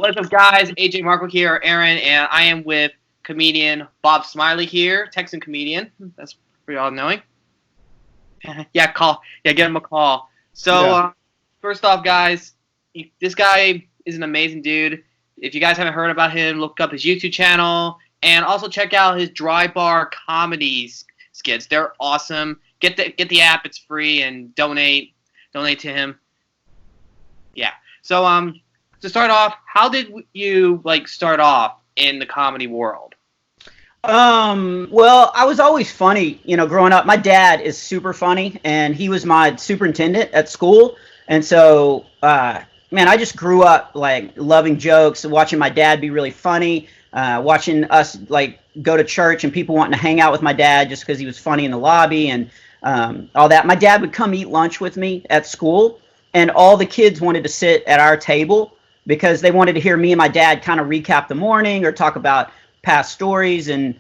What's up, guys? ajmarkle here, Aaron, and I am with comedian Bob Smiley here, Texan comedian. That's for y'all knowing. Yeah, get him a call. So, first off, guys, this guy is an amazing dude. If you guys haven't heard about him, look up his YouTube channel, and also check out his dry bar comedy skits. They're awesome. Get the app; it's free, and donate to him. Yeah. So, to start off, how did you start off in the comedy world? Well, I was always funny, growing up. My dad is super funny, and he was my superintendent at school. And so, man, I just grew up loving jokes and watching my dad be really funny, watching us go to church and people wanting to hang out with my dad just because he was funny in the lobby and all that. My dad would come eat lunch with me at school, and all the kids wanted to sit at our table because they wanted to hear me and my dad kind of recap the morning or talk about past stories. And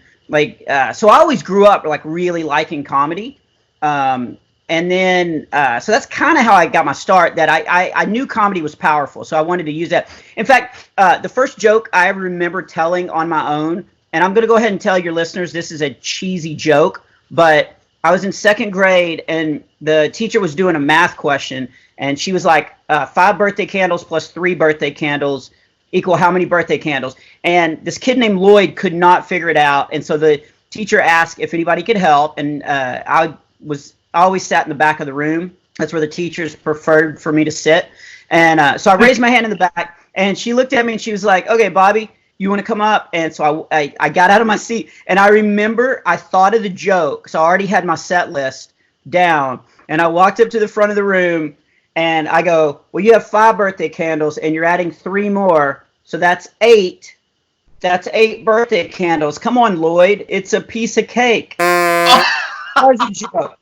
so I always grew up really liking comedy. And then so that's kind of how I got my start, that I knew comedy was powerful, so I wanted to use that. In fact, the first joke I ever remember telling on my own, and I'm going to go ahead and tell your listeners this is a cheesy joke, but I was in second grade and the teacher was doing a math question, and she was like, 5 birthday candles plus 3 birthday candles equal how many birthday candles? And this kid named Lloyd could not figure it out. And so the teacher asked if anybody could help. And I always sat in the back of the room. That's where the teachers preferred for me to sit. And so I raised my hand in the back, and she looked at me and she was like, okay, Bobby, you want to come up? And so I got out of my seat, and I remember I thought of the joke. So I already had my set list down, and I walked up to the front of the room, and I go, well, you have 5 birthday candles, and you're adding 3 more, so that's 8. That's 8 birthday candles. Come on, Lloyd. It's a piece of cake. That was a joke.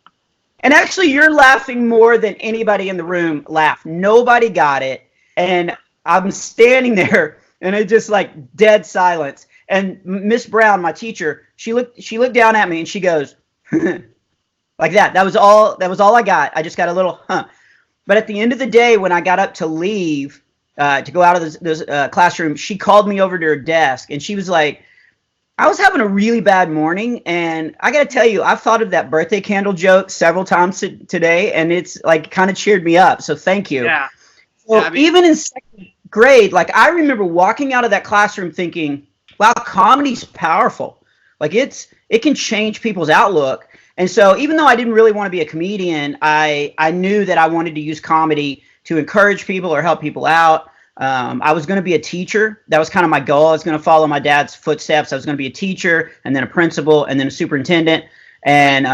And actually, you're laughing more than anybody in the room laughed. Nobody got it. And I'm standing there, and it just dead silence. And Miss Brown, my teacher, she looked down at me, and she goes, like that. That was all I got. I just got a little, huh. But at the end of the day, when I got up to leave, to go out of this classroom, she called me over to her desk, and she was like, I was having a really bad morning, and I got to tell you, I've thought of that birthday candle joke several times today, and it's kind of cheered me up. So thank you. Yeah. So even in second grade, I remember walking out of that classroom thinking, wow, comedy's powerful. It can change people's outlook. And so even though I didn't really want to be a comedian, I knew that I wanted to use comedy to encourage people or help people out. I was going to be a teacher. That was kind of my goal. I was going to follow my dad's footsteps. I was going to be a teacer, and then a principal, and then a superintendent. And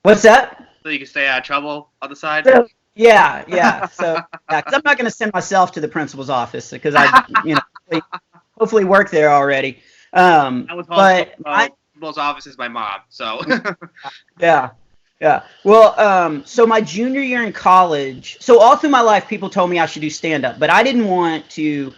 what's that? So you can stay out of trouble on the side? Yeah. So 'cause I'm not going to send myself to the principal's office because hopefully work there already. Principal's office is my mom, so. Yeah. Well, so my junior year in college, so all through my life, people told me I should do stand-up, but I didn't want to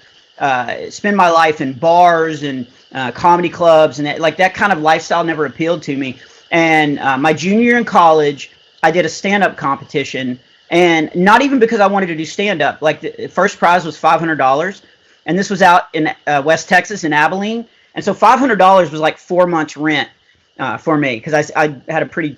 spend my life in bars and comedy clubs, and that kind of lifestyle never appealed to me. And my junior year in college, I did a stand-up competition, and not even because I wanted to do stand-up. The first prize was $500, and this was out in West Texas in Abilene. And so $500 was 4 months rent for me because I had a pretty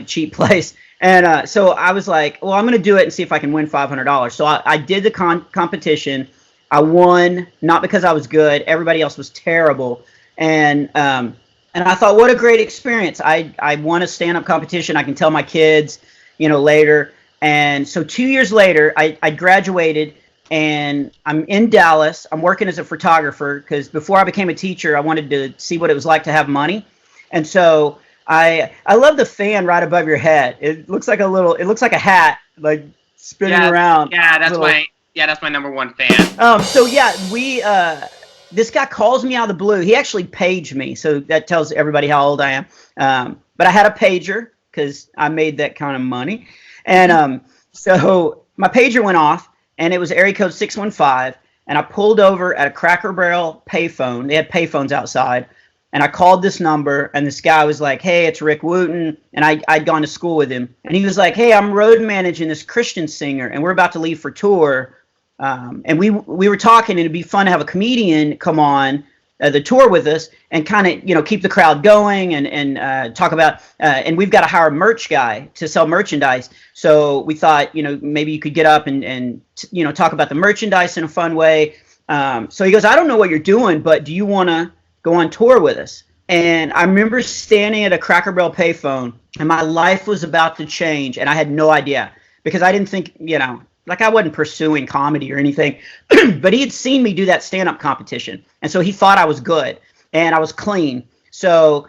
cheap place. And so I was like, well, I'm going to do it and see if I can win $500. So I did the competition. I won, not because I was good. Everybody else was terrible. And I thought, what a great experience. I won a stand-up competition. I can tell my kids, later. And so 2 years later, I graduated. And I'm in Dallas. I'm working as a photographer because before I became a teacher, I wanted to see what it was like to have money. And so I love the fan right above your head. It looks like a hat spinning around. Yeah, that's my number one fan. So this guy calls me out of the blue. He actually paged me, so that tells everybody how old I am. But I had a pager because I made that kind of money. And so my pager went off. And it was area code 615, and I pulled over at a Cracker Barrel payphone. They had payphones outside, and I called this number, and this guy was like, hey, it's Rick Wooten, and I'd gone to school with him. And he was like, hey, I'm road managing this Christian singer, and we're about to leave for tour. And we were talking, and it'd be fun to have a comedian come on the tour with us and kind of, keep the crowd going and talk about, and we've got to hire a merch guy to sell merchandise. So we thought, maybe you could get up and talk about the merchandise in a fun way. So he goes, I don't know what you're doing, but do you want to go on tour with us? And I remember standing at a Cracker Barrel payphone, and my life was about to change, and I had no idea because I didn't think, like I wasn't pursuing comedy or anything, but he had seen me do that stand-up competition. And so he thought I was good and I was clean. So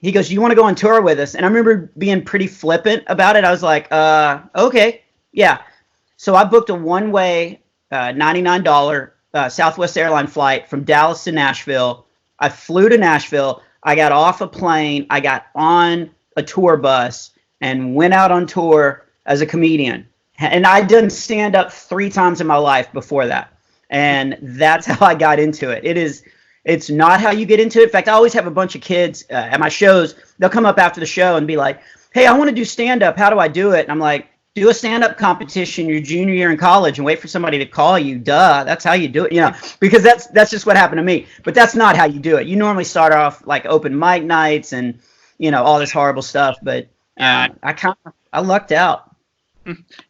he goes, you want to go on tour with us? And I remember being pretty flippant about it. I was like, okay, yeah. So I booked a one-way $99 Southwest airline flight from Dallas to Nashville. I flew to Nashville. I got off a plane. I got on a tour bus and went out on tour as a comedian. And I'd done stand-up 3 times in my life before that. And that's how I got into it. It's not how you get into it. In fact, I always have a bunch of kids at my shows. They'll come up after the show and be like, hey, I want to do stand-up. How do I do it? And I'm like, do a stand-up competition your junior year in college and wait for somebody to call you. Duh, that's how you do it. Because that's just what happened to me. But that's not how you do it. You normally start off like open mic nights and, all this horrible stuff. But I lucked out.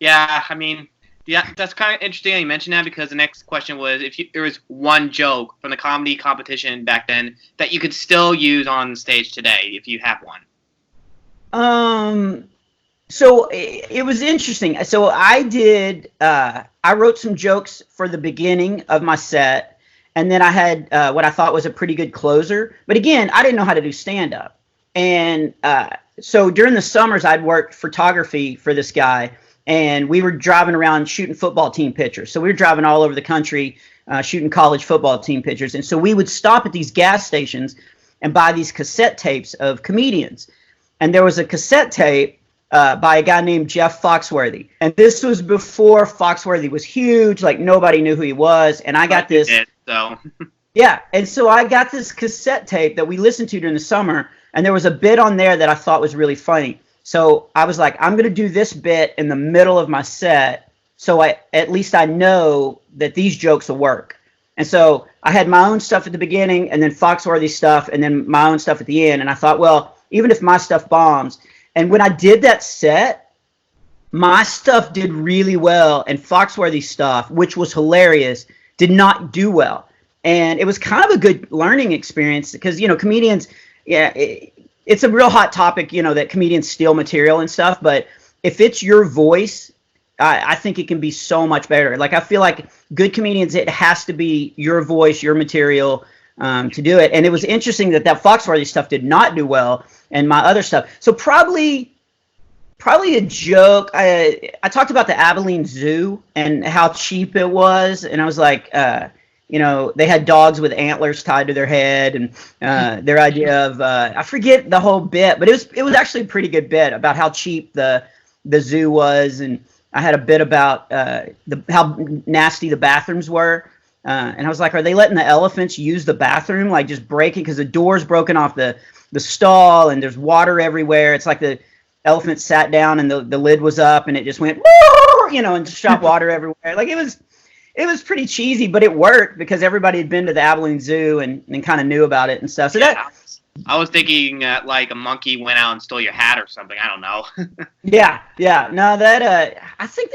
Yeah, I mean, that's kind of interesting that you mentioned that because the next question was if there was one joke from the comedy competition back then that you could still use on stage today if you have one. So it was interesting. So I wrote some jokes for the beginning of my set, and then I had what I thought was a pretty good closer. But again, I didn't know how to do stand-up. And so during the summers, I'd worked photography for this guy, and we were driving around shooting football team pictures. So we were driving all over the country shooting college football team pictures. And so we would stop at these gas stations and buy these cassette tapes of comedians. And there was a cassette tape by a guy named Jeff Foxworthy. And this was before Foxworthy was huge. Like, nobody knew who he was. And I got this. Yeah. And so I got this cassette tape that we listened to during the summer. And there was a bit on there that I thought was really funny. So I was like, I'm going to do this bit in the middle of my set. So at least I know that these jokes will work. And so I had my own stuff at the beginning and then Foxworthy stuff and then my own stuff at the end. And I thought, well, even if my stuff bombs. And when I did that set, my stuff did really well. And Foxworthy's stuff, which was hilarious, did not do well. And it was kind of a good learning experience because, comedians, it's a real hot topic, that comedians steal material and stuff. But if it's your voice, I think it can be so much better. Like, I feel like good comedians, it has to be your voice, your material to do it. And it was interesting that Foxworthy stuff did not do well and my other stuff. So probably a joke. I talked about the Abilene Zoo and how cheap it was. And I was like, they had dogs with antlers tied to their head, and their idea of I forget the whole bit, but it was actually a pretty good bit about how cheap the zoo was, and I had a bit about how nasty the bathrooms were, and I was like, are they letting the elephants use the bathroom, like just breaking because the door's broken off the stall and there's water everywhere? It's like the elephant sat down and the lid was up and it just went and just shot water everywhere. Like it was pretty cheesy, but it worked because everybody had been to the Abilene Zoo and kind of knew about it and stuff. So I was thinking like a monkey went out and stole your hat or something. I don't know. Yeah. No, that I think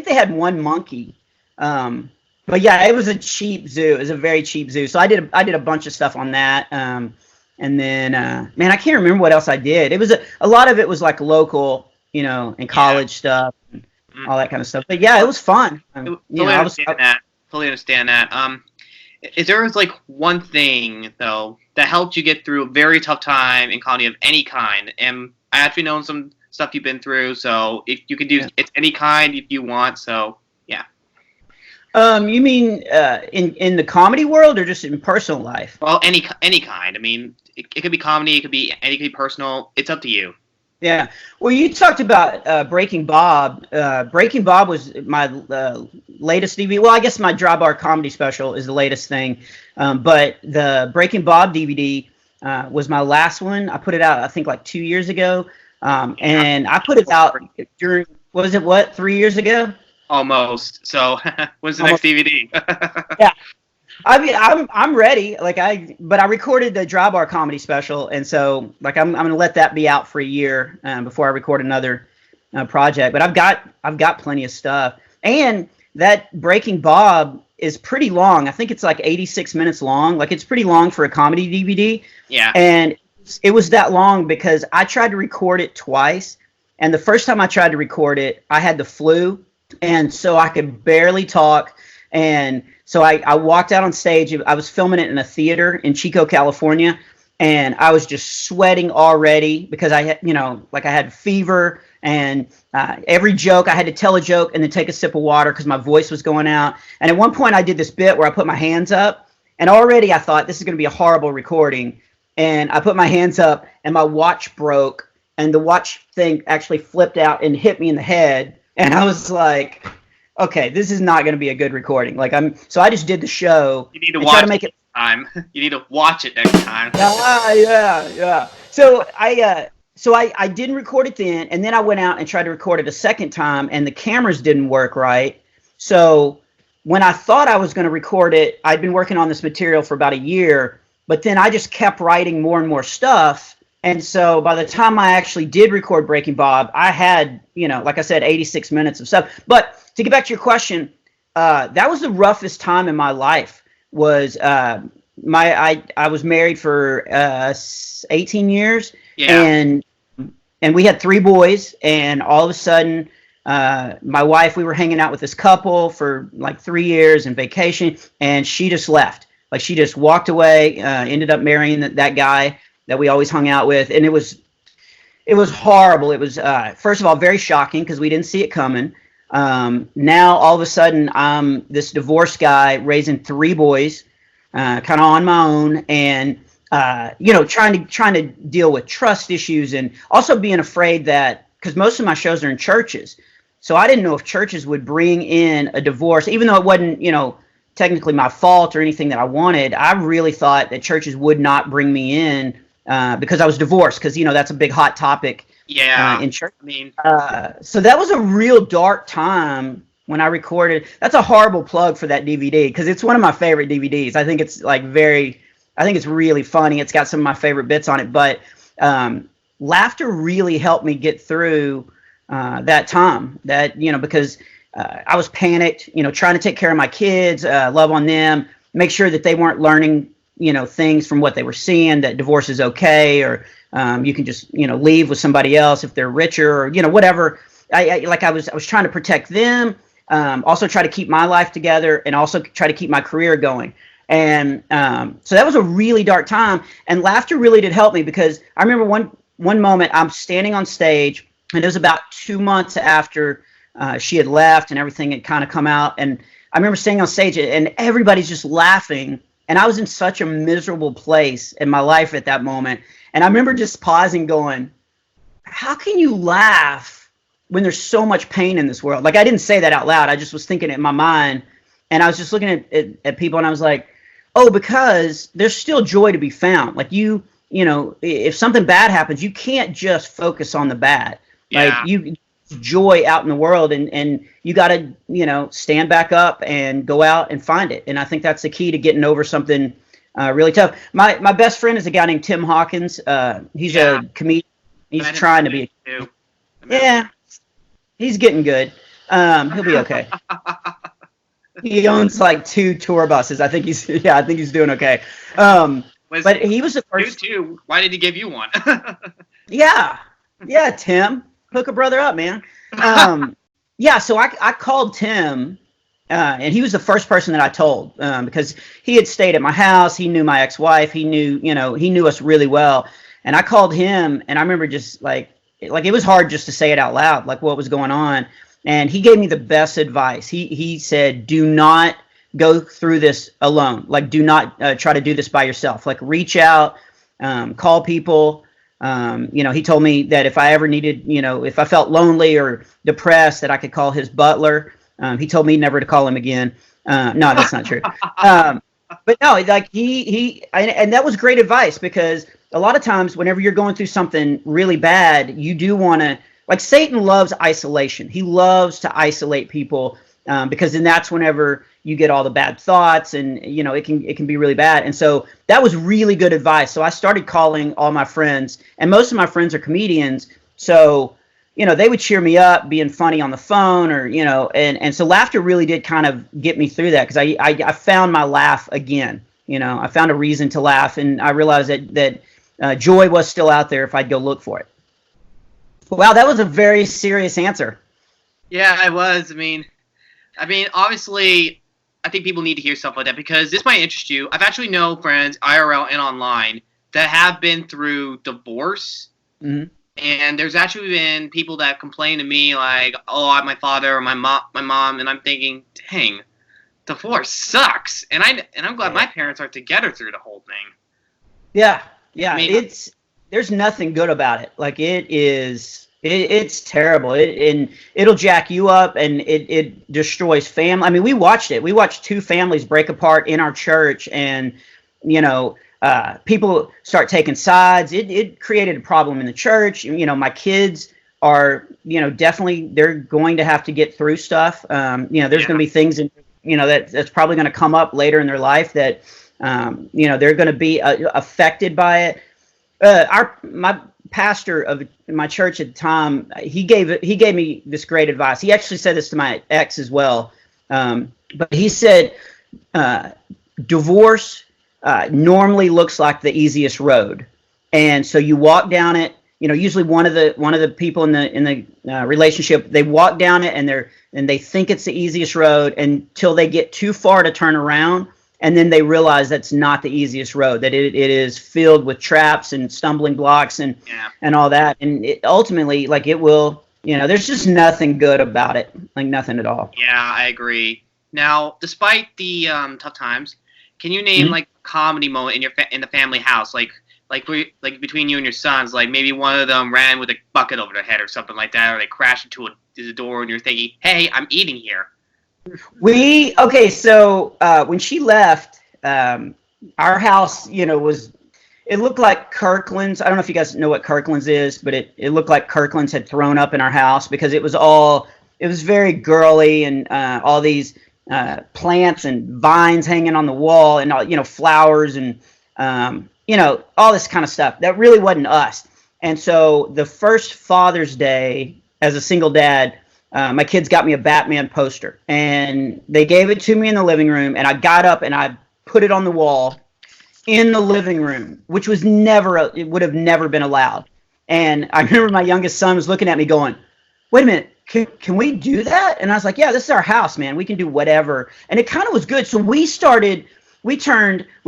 they had one monkey. But yeah, it was a cheap zoo. It was a very cheap zoo. So I did a bunch of stuff on that. And then man, I can't remember what else I did. It was a lot of it was like local, and college stuff. All that kind of stuff. But yeah, it was fun. Totally understand that. Is there like one thing though that helped you get through a very tough time in comedy of any kind? And I actually know some stuff you've been through, so if you could do it's any kind if you want. So yeah. You mean in the comedy world or just in personal life? Well, any kind. I mean, it could be comedy, it could be personal. It's up to you. Yeah. Well, you talked about Breaking Bob. Breaking Bob was my latest DVD. Well, I guess my Dry Bar comedy special is the latest thing. But the Breaking Bob DVD was my last one. I put it out, I think, like 2 years ago. And I put it out during, 3 years ago? Almost. So when's the next DVD? Yeah. I mean, I'm ready. But I recorded the Dry Bar comedy special, and so I'm gonna let that be out for a year before I record another project. But I've got plenty of stuff, and that Breaking Bob is pretty long. I think it's like 86 minutes long. Like, it's pretty long for a comedy DVD. Yeah. And it was that long because I tried to record it twice, and the first time I tried to record it, I had the flu, and so I could barely talk. And so I walked out on stage. I was filming it in a theater in Chico, California, and I was just sweating already because I had, I had fever, and every joke, I had to tell a joke and then take a sip of water because my voice was going out. And at one point I did this bit where I put my hands up, and already I thought this is going to be a horrible recording. And I put my hands up, and my watch broke, and the watch thing actually flipped out and hit me in the head. And I was like, okay, this is not going to be a good recording. So I just did the show. You need to watch it next time. You need to watch it next time. Yeah. So I didn't record it then, and then I went out and tried to record it a second time, and the cameras didn't work right. So when I thought I was going to record it, I'd been working on this material for about a year, but then I just kept writing more and more stuff. And so by the time I actually did record Breaking Bob, I had, like I said, 86 minutes of stuff. But to get back to your question, that was the roughest time in my life. I was married for 18 years, and we had 3 boys, and all of a sudden, my wife, we were hanging out with this couple for like 3 years in vacation, and she just left. Like, she just walked away, ended up marrying that guy that we always hung out with, and it was horrible. It was first of all very shocking because we didn't see it coming. Now all of a sudden I'm this divorced guy raising 3 boys, kind of on my own, and trying to deal with trust issues, and also being afraid that, because most of my shows are in churches, so I didn't know if churches would bring in a divorce, even though it wasn't technically my fault or anything that I wanted. I really thought that churches would not bring me in because I was divorced, because that's a big hot topic in church. I mean, so that was a real dark time when I recorded. That's a horrible plug for that DVD because it's one of my favorite DVDs. I think it's it's really funny. It's got some of my favorite bits on it, but laughter really helped me get through that time. Because I was panicked, trying to take care of my kids, love on them, make sure that they weren't learning, things from what they were seeing, that divorce is okay, or you can just, leave with somebody else if they're richer, or, whatever. I was trying to protect them, also try to keep my life together, and also try to keep my career going. And so that was a really dark time, and laughter really did help me, because I remember one moment I'm standing on stage, and it was about 2 months after she had left and everything had kind of come out, and I remember standing on stage and everybody's just laughing, and I was in such a miserable place in my life at that moment, and I remember just pausing going, how can you laugh when there's so much pain in this world? Like, I didn't say that out loud, I just was thinking it in my mind, and I was just looking at people, and I was like, oh, because there's still joy to be found. Like, if something bad happens, you can't just focus on the bad. Yeah. Like, joy out in the world, and you got to stand back up and go out and find it. And I think that's the key to getting over something really tough. My best friend is a guy named Tim Hawkins. He's a comedian. He's trying to be he's getting good. He'll be okay. He owns like 2 tour buses. I think he's doing okay. But he was the first. Too. Why did he give you one? Yeah, Tim. Hook a brother up, man. So I called Tim, and he was the first person that I told, because he had stayed at my house. He knew my ex-wife. He knew us really well. And I called him, and I remember just like it was hard just to say it out loud, like what was going on. And he gave me the best advice. He said, do not go through this alone. Like, do not try to do this by yourself. Like, reach out, call people. He told me that if I ever needed, if I felt lonely or depressed, that I could call his butler. He told me never to call him again. No, that's not true. But no, like and that was great advice, because a lot of times whenever you're going through something really bad, you do want to like Satan loves isolation. He loves to isolate people because then that's whenever you get all the bad thoughts, and it can be really bad. And so that was really good advice. So I started calling all my friends, and most of my friends are comedians. So they would cheer me up being funny on the phone, or and so laughter really did kind of get me through that, because I found my laugh again. I found a reason to laugh, and I realized that joy was still out there if I'd go look for it. Wow, that was a very serious answer. Yeah, it was. I mean, obviously, I think people need to hear stuff like that, because this might interest you. I've actually known friends, IRL and online, that have been through divorce. Mm-hmm. And there's actually been people that complain to me like, "Oh, my father or my mom," and I'm thinking, "Dang, divorce sucks." And I'm glad my parents are together through the whole thing. Yeah. I mean, there's nothing good about it. Like it's terrible. And it'll jack you up, and it destroys family. I mean, we watched it. We watched two families break apart in our church, and people start taking sides. It created a problem in the church. My kids are, definitely, they're going to have to get through stuff. There's going to be things that's probably going to come up later in their life that, they're going to be affected by it. My pastor of my church at the time, he gave me this great advice. He actually said this to my ex as well. But he said, divorce normally looks like the easiest road, and so you walk down it. Usually one of the people in the relationship, they walk down it, and they think it's the easiest road until they get too far to turn around, and then they realize that's not the easiest road. That it is filled with traps and stumbling blocks and all that, and ultimately, like, it will. There's just nothing good about it, like nothing at all. Yeah, I agree. Now, despite the tough times, can you name like a comedy moment in the family house, like between you and your sons? Like maybe one of them ran with a bucket over their head or something like that, or they crashed into the door, and you're thinking, "Hey, I'm eating here." So when she left, our house, it looked like Kirkland's. I don't know if you guys know what Kirkland's is, but it looked like Kirkland's had thrown up in our house, because it was very girly, and all these plants and vines hanging on the wall, and flowers, and all this kind of stuff that really wasn't us. And so the first Father's Day, as a single dad, my kids got me a Batman poster, and they gave it to me in the living room, and I got up and I put it on the wall in the living room, which was it would have never been allowed. And I remember my youngest son was looking at me going, "Wait a minute, can we do that?" And I was like, "Yeah, this is our house, man. We can do whatever." And it kind of was good. So we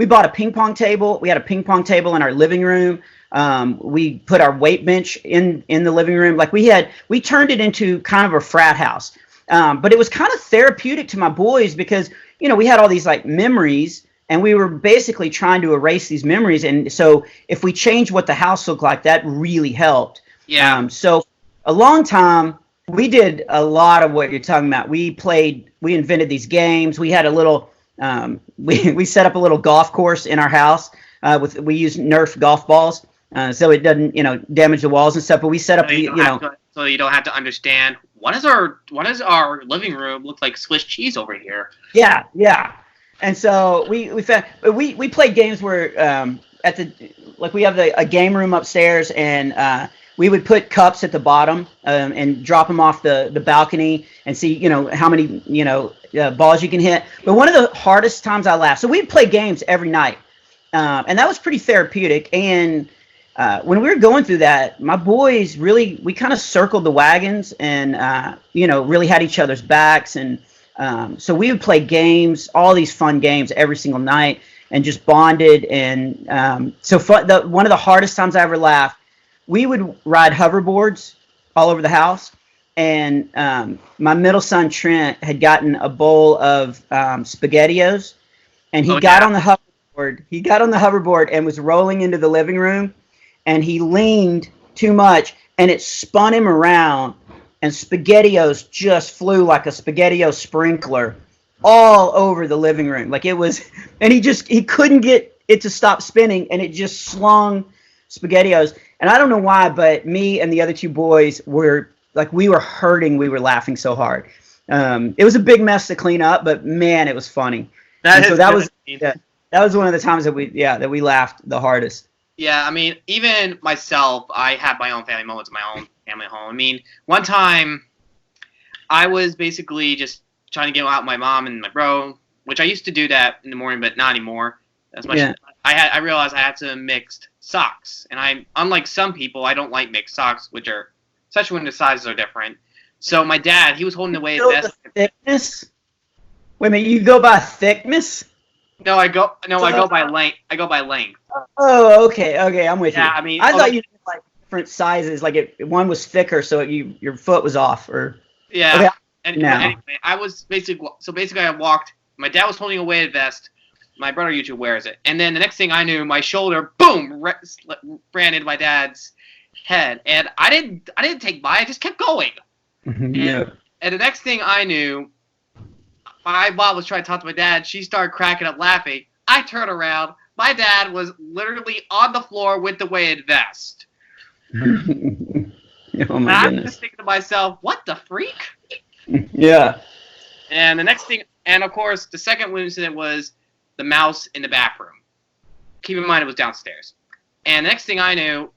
bought a ping pong table. We had a ping pong table in our living room. We put our weight bench in the living room. Like we turned it into kind of a frat house. But it was kind of therapeutic to my boys, because, we had all these like memories, and we were basically trying to erase these memories. And so if we changed what the house looked like, that really helped. Yeah. So a long time, we did a lot of what you're talking about. We invented these games. We had a little, we set up a little golf course in our house. We used Nerf golf balls, so it doesn't, damage the walls and stuff. But we set up, so you don't have to understand, what is our living room look like Swiss cheese over here? Yeah. And so we played games where we have a game room upstairs, and we would put cups at the bottom and drop them off the balcony and see, how many, balls you can hit. But one of the hardest times I laughed, so we'd play games every night, and that was pretty therapeutic. And when we were going through that, my boys we kind of circled the wagons, and really had each other's backs. And so we would play games, all these fun games every single night, and just bonded. And one of the hardest times I ever laughed, we would ride hoverboards all over the house, and my middle son Trent had gotten a bowl of SpaghettiOs, and he got on the hoverboard. He got on the hoverboard and was rolling into the living room, and he leaned too much, and it spun him around, and SpaghettiOs just flew like a SpaghettiO sprinkler all over the living room. Like it was, and he couldn't get it to stop spinning, and it just slung SpaghettiOs. And I don't know why, but me and the other two boys were like, we were hurting. We were laughing so hard. It was a big mess to clean up, but man, it was funny. That was one of the times that we laughed the hardest. Yeah, I mean, even myself, I had my own family moments in my own family home. I mean, one time I was basically just trying to get out my mom and my bro, which I used to do that in the morning, but not anymore. As much as I realized I had some mixed socks, and unlike some people, I don't like mixed socks, which are especially when the sizes are different. So my dad, he was holding away his vest. Thickness? Wait a minute, you go by thickness? No, I go by length. I go by length. Oh, okay, I'm with you. Yeah, I mean, I thought you did like different sizes, like one was thicker, so your foot was off, or yeah. Okay. Anyway, I was basically I walked. My dad was holding a weighted vest. My brother usually wears it, and then the next thing I knew, my shoulder, boom, ran into my dad's head, and I didn't take by. I just kept going. Yeah. And the next thing I knew, my mom was trying to talk to my dad. She started cracking up laughing. I turned around. My dad was literally on the floor with the weighted vest. Oh my I'm goodness. just thinking to myself, what the freak? Yeah. And the next thing, and of course, the second incident was the mouse in the bathroom. Keep in mind it was downstairs. And the next thing I knew,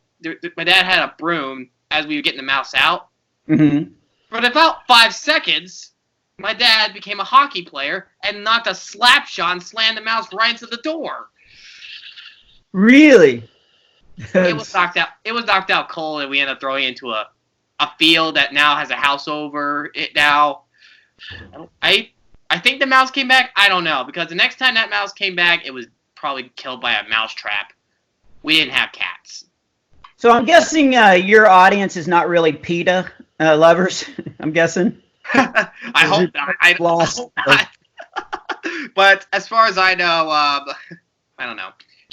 my dad had a broom as we were getting the mouse out. Mm-hmm. For about 5 seconds, my dad became a hockey player and knocked a slap shot and slammed the mouse right into the door. Really? It was knocked out. It was knocked out cold, and we ended up throwing it into a field that now has a house over it now. I think the mouse came back. I don't know, because the next time that mouse came back, it was probably killed by a mouse trap. We didn't have cats. So I'm guessing your audience is not really PETA lovers. I'm guessing. I hope not. I hope not. But as far as I know, I don't know.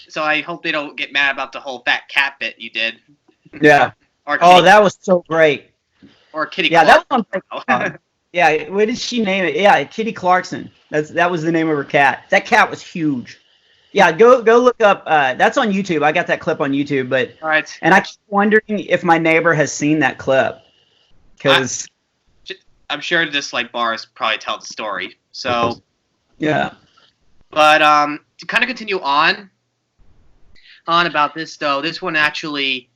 So I hope they don't get mad about the whole fat cat bit you did. Yeah. That was so great. Or Kitty Clarkson. That was on yeah, what did she name it? Yeah, Kitty Clarkson. That was the name of her cat. That cat was huge. Yeah, go look up. That's on YouTube. I got that clip on YouTube. But all right. And I keep wondering if my neighbor has seen that clip. Because I'm sure this bars probably tell the story. So yeah. But to kind of continue on about this though, this one actually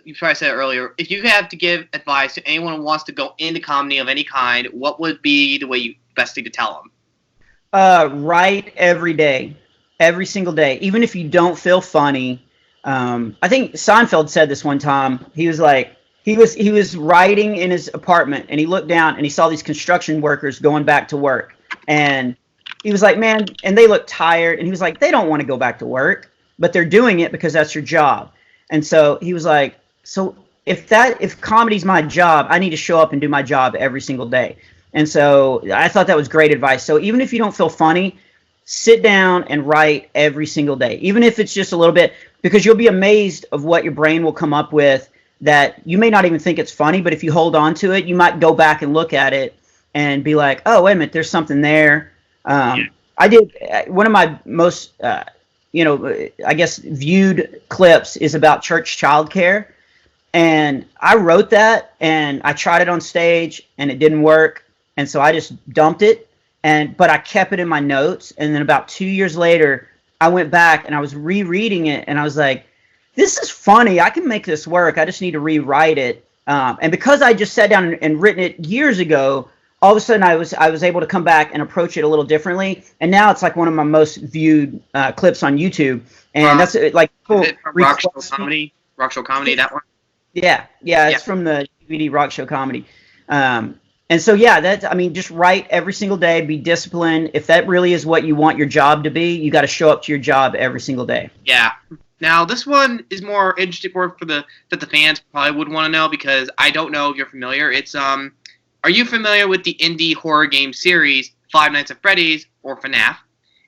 you probably said it earlier. If you have to give advice to anyone who wants to go into comedy of any kind, what would be the best thing to tell them? Write every day, every single day, even if you don't feel funny. I think Seinfeld said this one time. He was like, he was writing in his apartment, and he looked down and he saw these construction workers going back to work, and he was like, man, and they look tired, and he was like, they don't want to go back to work, but they're doing it because that's your job. And so he was like, so if comedy's my job, I need to show up and do my job every single day. And so I thought that was great advice. So even if you don't feel funny, sit down and write every single day, even if it's just a little bit, because you'll be amazed of what your brain will come up with that you may not even think it's funny, but if you hold on to it, you might go back and look at it and be like, oh, wait a minute, there's something there. I did one of my most I guess viewed clips is about church childcare, and I wrote that and I tried it on stage and it didn't work, and so I just dumped it, but I kept it in my notes, and then about 2 years later I went back and I was rereading it and I was like, this is funny, I can make this work, I just need to rewrite it, and because I just sat down and written it years ago, all of a sudden I was able to come back and approach it a little differently, and now it's like one of my most viewed clips on YouTube, and that's like cool. Is it from Rock Show Comedy, that one? Yeah, it's from the DVD Rock Show Comedy, and so just write every single day, be disciplined. If that really is what you want your job to be, you got to show up to your job every single day. Yeah. Now this one is more interesting for that the fans probably would want to know, because I don't know if you're familiar. It's Are you familiar with the indie horror game series Five Nights at Freddy's or FNAF?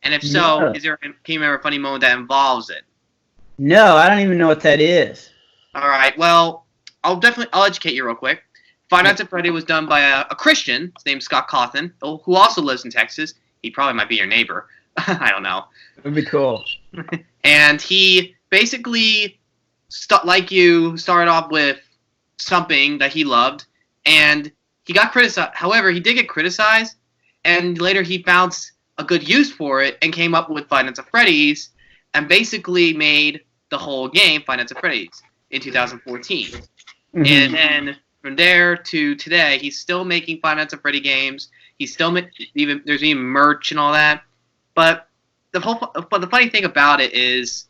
And if so, can you remember a funny moment that involves it? No, I don't even know what that is. All right, well, I'll educate you real quick. Five Nights at Freddy was done by a Christian. His name's Scott Cawthon, who also lives in Texas. He probably might be your neighbor. I don't know. It would be cool. And he basically like you, started off with something that he loved, and he got criticized. However, he did get criticized, and later he found a good use for it and came up with Five Nights at Freddy's, and basically made the whole game Five Nights at Freddy's in 2014. Mm-hmm. And then from there to today, he's still making Five Nights at Freddy games. He's still there's even merch and all that. But the funny thing about it is,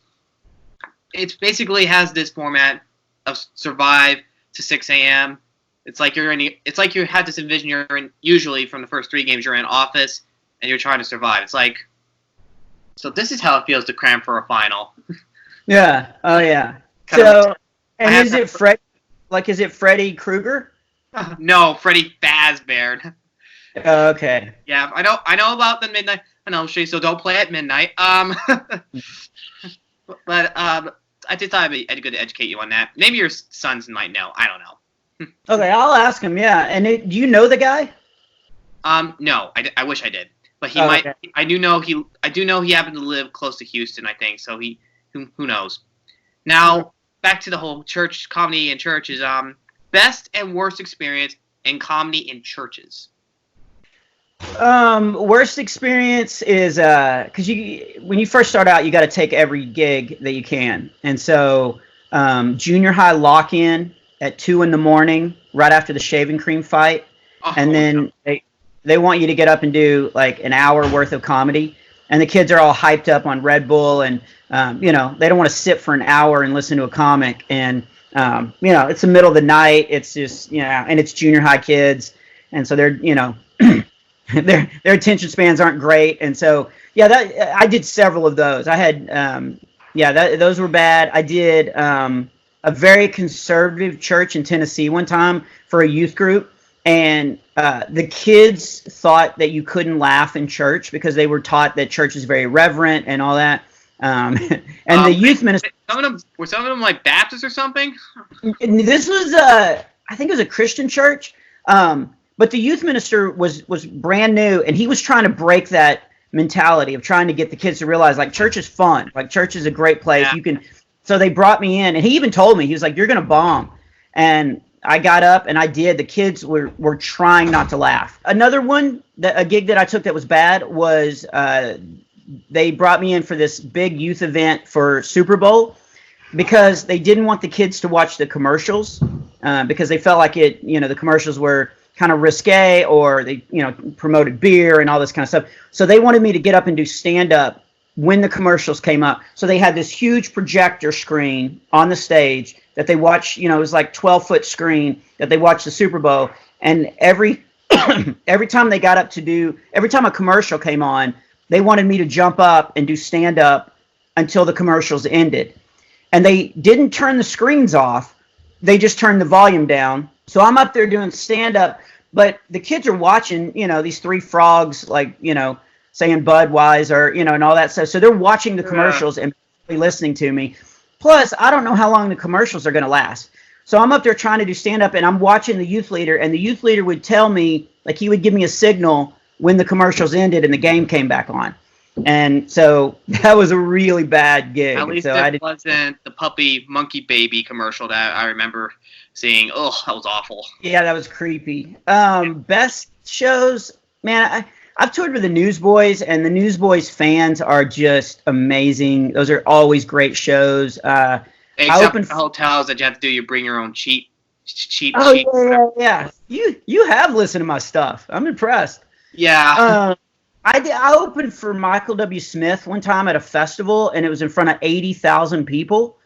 it basically has this format of survive to 6 a.m. It's like you had this envision you're in. Usually, from the first 3 games, you're in office and you're trying to survive. It's like, so this is how it feels to cram for a final. Yeah. Oh yeah. So, and is it Fred? Like, is it Freddy Krueger? No, Freddy Fazbear. Okay. Yeah, I know about the midnight. I know, so don't play at midnight. But I just thought it'd be good to educate you on that. Maybe your sons might know. I don't know. Okay, I'll ask him. Yeah, and do you know the guy? No, I wish I did, but he might. Okay. I do know he happened to live close to Houston. I think so. Who knows? Now back to the whole church comedy in churches. Best and worst experience in comedy in churches. Worst experience is because when you first start out, you got to take every gig that you can, and so junior high lock-in at 2 a.m. right after the shaving cream fight, and then they want you to get up and do like an hour worth of comedy, and the kids are all hyped up on Red Bull, and they don't want to sit for an hour and listen to a comic, and it's the middle of the night, it's just and it's junior high kids, and so they're their attention spans aren't great, and so I did several of those. I had those were bad. I did a very conservative church in Tennessee one time for a youth group, and the kids thought that you couldn't laugh in church because they were taught that church is very reverent and all that. And the youth minister. Some of them like Baptists or something? This was I think it was a Christian church. But the youth minister was brand new, and he was trying to break that mentality of trying to get the kids to realize, like, church is fun. Like, church is a great place. Yeah. So they brought me in, and he even told me, he was like, "You're going to bomb." And I got up, and I did. The kids were trying not to laugh. Another one, a gig that I took that was bad was they brought me in for this big youth event for Super Bowl because they didn't want the kids to watch the commercials because they felt like the commercials were kind of risque, or they promoted beer and all this kind of stuff. So they wanted me to get up and do stand-up when the commercials came up. So they had this huge projector screen on the stage that they watched, it was like 12-foot screen that they watched the Super Bowl. And every time they got up every time a commercial came on, they wanted me to jump up and do stand-up until the commercials ended. And they didn't turn the screens off. They just turned the volume down. So I'm up there doing stand-up, but the kids are watching, these 3 frogs, like, saying Budweiser, and all that stuff. So they're watching the commercials and listening to me. Plus, I don't know how long the commercials are going to last. So I'm up there trying to do stand-up, and I'm watching the youth leader, and the youth leader would tell me, like, he would give me a signal when the commercials ended and the game came back on. And so that was a really bad gig. At least it wasn't the puppy monkey baby commercial that I remember seeing. Oh, that was awful. Yeah, that was creepy. Best shows, man. I've toured with the Newsboys, and the Newsboys fans are just amazing. Those are always great shows. Except for hotels that you have to do, you bring your own cheat. Oh yeah. You have listened to my stuff. I'm impressed. Yeah. I opened for Michael W. Smith one time at a festival, and it was in front of 80,000 people,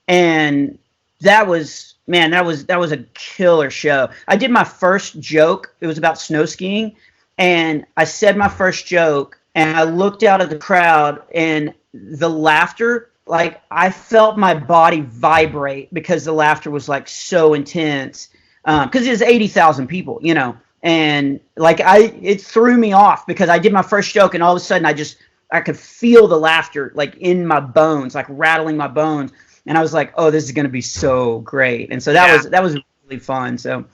and that was a killer show. I did my first joke. It was about snow skiing, and I said my first joke, and I looked out at the crowd, and the laughter, like, I felt my body vibrate because the laughter was, like, so intense, because it was 80,000 people, and like it threw me off because I did my first joke, and all of a sudden I could feel the laughter, like, in my bones, like rattling my bones, and I was like, oh, this is going to be so great. And so that was really fun. So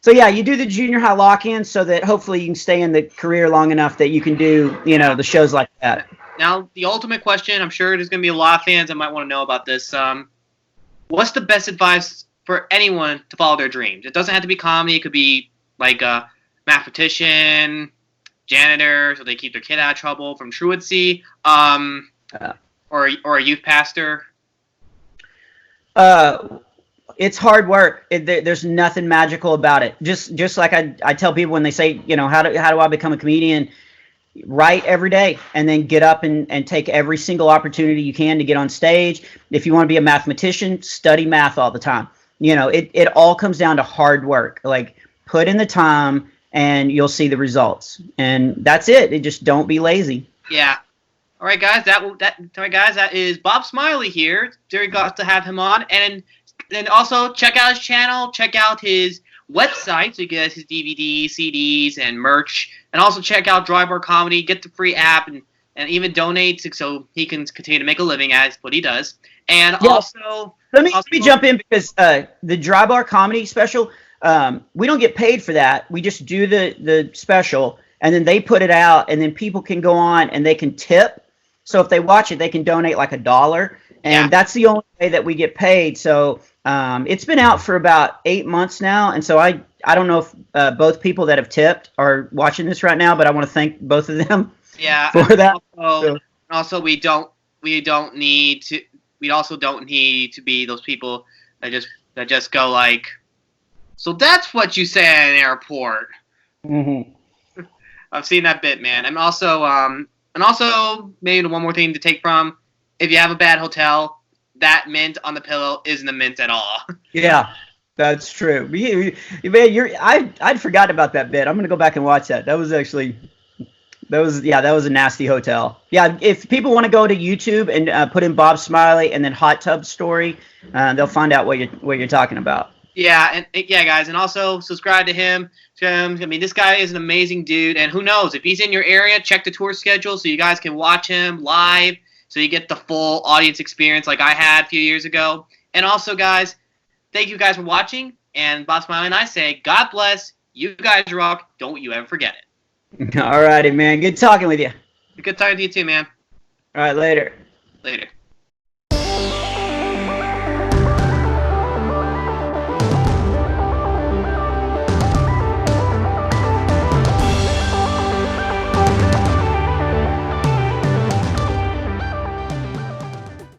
yeah, you do the junior high lock-in so that hopefully you can stay in the career long enough that you can do, the shows like that. Now, the ultimate question, I'm sure there's going to be a lot of fans that might want to know about this. what's the best advice for anyone to follow their dreams? It doesn't have to be comedy. It could be like a mathematician, janitor, so they keep their kid out of trouble from truancy, or a youth pastor. It's hard work. There's nothing magical about it. Just like I tell people when they say, how do I become a comedian? Write every day and then get up and take every single opportunity you can to get on stage. If you want to be a mathematician, study math all the time. It all comes down to hard work. Like, put in the time and you'll see the results. And that's it. Just don't be lazy. Yeah. All right, guys. That is Bob Smiley here. Very glad to have him on. And also check out his channel. Check out his website so you get his DVDs, CDs, and merch. And also check out Drybar Comedy. Get the free app and even donate so he can continue to make a living as what he does. And also, let me jump in because the Drybar Comedy special, we don't get paid for that. We just do the special, and then they put it out, and then people can go on and they can tip. So if they watch it, they can donate like $1, and that's the only way that we get paid. So it's been out for about 8 months now, and so I don't know if both people that have tipped are watching this right now, but I want to thank both of them for that. Also, we don't need to be those people that just go like, so that's what you say at an airport. Mm-hmm. I've seen that bit, man. And also maybe one more thing to take from: if you have a bad hotel, that mint on the pillow isn't a mint at all. Yeah, that's true. Man, I'd forgotten about that bit. I'm gonna go back and watch that. That was a nasty hotel. Yeah, if people want to go to YouTube and put in Bob Smiley and then hot tub story, they'll find out what you're talking about. Yeah, guys, and also subscribe to him. I mean, this guy is an amazing dude, and who knows, if he's in your area, check the tour schedule so you guys can watch him live, so you get the full audience experience like I had a few years ago. And also, guys, thank you guys for watching, and Bob Smiley and I say, God bless, you guys rock, don't you ever forget it. All righty, man. Good talking with you. Good talking to you too, man. All right, later. Later.